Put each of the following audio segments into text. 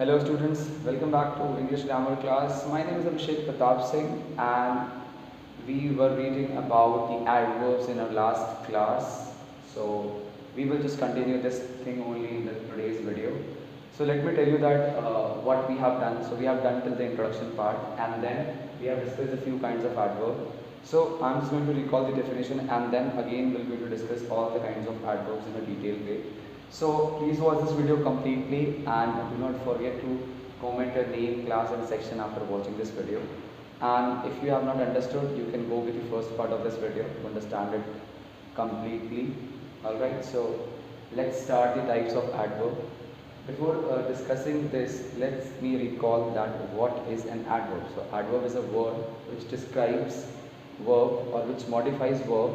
Hello students, welcome back to English grammar class. My name is Abhishek Pratap Singh and we were reading about the adverbs in our last class. So we will just continue this thing only in today's video. So let me tell you that what we have done. So we have done till the introduction part and then we have discussed a few kinds of adverb. So I'm just going to recall the definition and then again we're going to discuss all the kinds of adverbs in a detailed way. So please watch this video completely and do not forget to comment your name, class and section after watching this video. And if you have not understood, you can go with the first part of this video to understand it completely. Alright, so let's start the types of adverb. Before discussing this, let me recall that what is an adverb. So adverb is a word which describes verb or which modifies verb,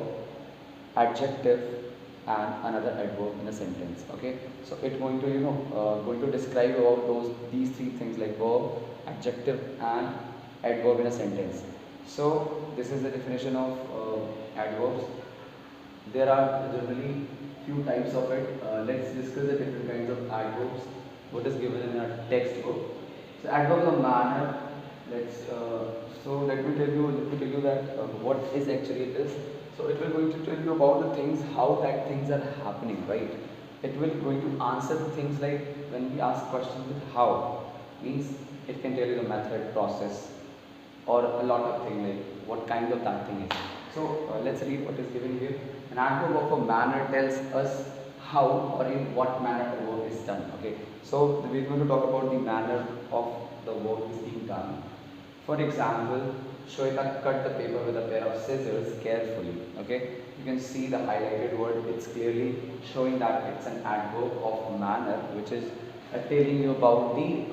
adjective and another adverb in a sentence. Okay, so it's going to going to describe about these three things like verb, adjective and adverb in a sentence. So this is the definition of adverbs. There are generally few types of it. Let's discuss the different kinds of adverbs. What is given in our textbook. So adverb is a manner. Let me tell you that what is actually it is. So it will going to tell you about the things, how that things are happening, right? It will going to answer the things like when we ask questions with how, means it can tell you the method, process, or a lot of things like what kind of that thing is. So let's read what is given here. An adverb of a manner tells us how or in what manner the work is done. Okay, so we're going to talk about the manner of the work is being done. For example, Shweta cut the paper with a pair of scissors carefully. Okay, you can see the highlighted word. It's clearly showing that it's an adverb of manner, which is telling you about the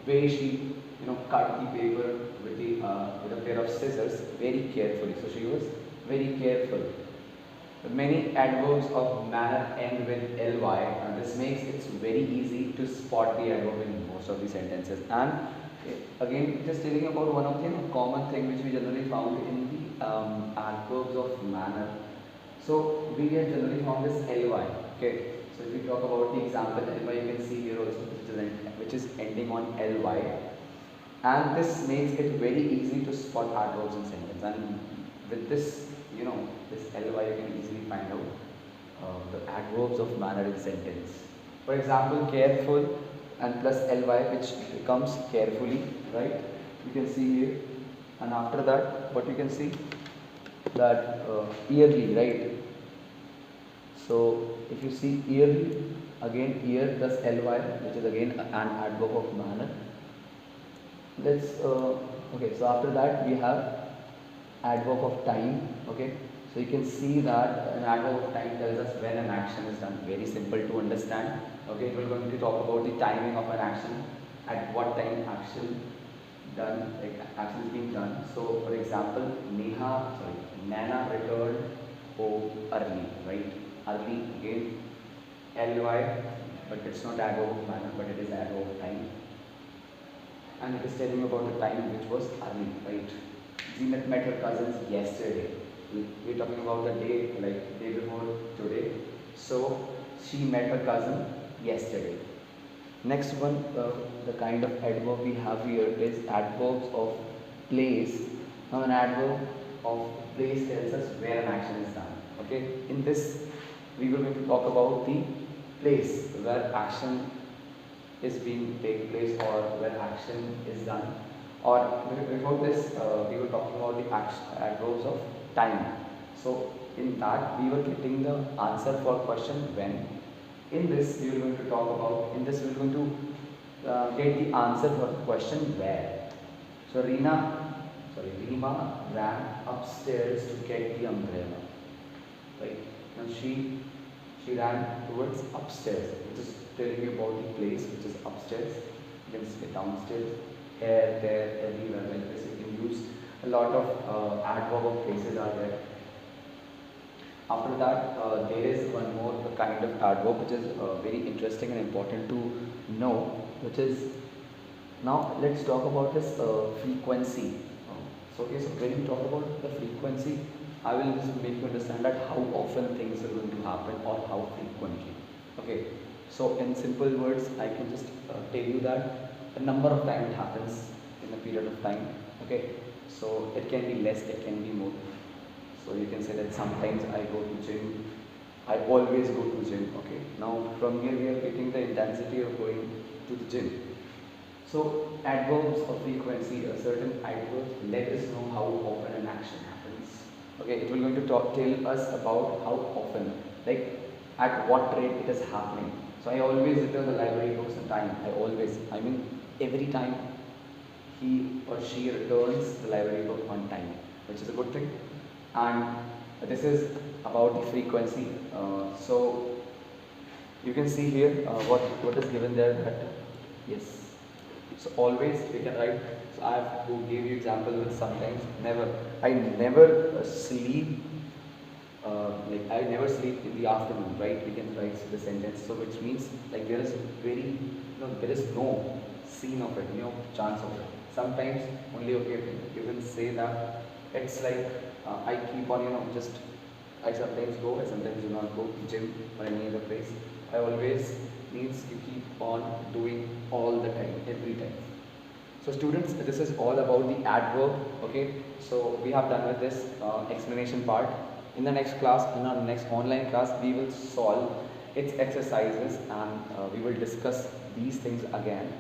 way she cut the paper with a pair of scissors very carefully. So she was very careful. Many adverbs of manner end with ly, and this makes it very easy to spot the adverb in most of the sentences. And again, just telling about one of the common thing which we generally found in the adverbs of manner. So we have generally found this ly. Okay, so if we talk about the example ly, you can see here also which is ending on ly, and this makes it very easy to spot adverbs in sentence. And with this, this ly, you can easily find out the adverbs of manner in sentence. For example, careful and plus ly, which becomes carefully, right? You can see here, and after that, what you can see that yearly, right? So if you see yearly, again year plus ly, which is again an adverb of manner. Okay, so after that we have adverb of time. Okay, so you can see that an adverb of time tells us when an action is done. Very simple to understand. Okay, we're going to talk about the timing of an action, at what time action done, like action is being done. So for example, Nana returned home early, right? Early again ly, but it's not adverb of manner, but it is adverb of time, and it is telling you about the time which was early, right? Jeanette met her cousins yesterday. We're talking about the day, like day before today. So she met her cousin yesterday. Next one, the kind of adverb we have here is adverbs of place. Now an adverb of place tells us where an action is done. Okay, in this we will going to talk about the place where action is being take place or where action is done. Or before this, we were talking about the adverbs of time. So in that we were getting the answer for question when. In this we are going to talk about. In this we are going to get the answer for the question where. So Rima ran upstairs to get the umbrella. Right now she ran towards upstairs, which is telling you about the place which is upstairs. You can see downstairs, here, there, everywhere. Like this, you can use a lot of adverb of places are there. After that, there is one more kind of adverb which is very interesting and important to know, which is, now let's talk about this frequency. So when we talk about the frequency, I will just make you understand that how often things are going to happen or how frequently. Okay, So in simple words, I can just tell you that a number of time it happens in a period of time. Okay, so it can be less, it can be more. So you can say that sometimes I go to gym, I always go to gym. Okay, now from here we are getting the intensity of going to the gym. So adverbs of frequency, a certain adverb let us know how often an action happens. Okay, it will going to tell us about how often, like at what rate it is happening. So I always return the library books on time. I mean every time he or she returns the library book on time, which is a good thing. And this is about the frequency. So you can see here what is given there that yes. So always we can write. So I have to give you example with sometimes never. I never sleep. Like I never sleep in the afternoon, right? We can write the sentence. So which means like there is there is no scene of it, no chance of it. Sometimes only okay, you can say that it's like I keep on just I sometimes go, I sometimes do not go to gym or any other place. I always means you keep on doing all the time, every time. So students, this is all about the adverb. Okay, so we have done with this explanation part. In the next class, in our next online class, we will solve its exercises and we will discuss these things again.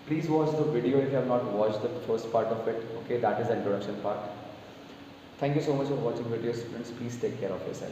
Please watch the video if you have not watched the first part of it. Okay, that is the introduction part. Thank you so much for watching video, students. Please take care of yourself.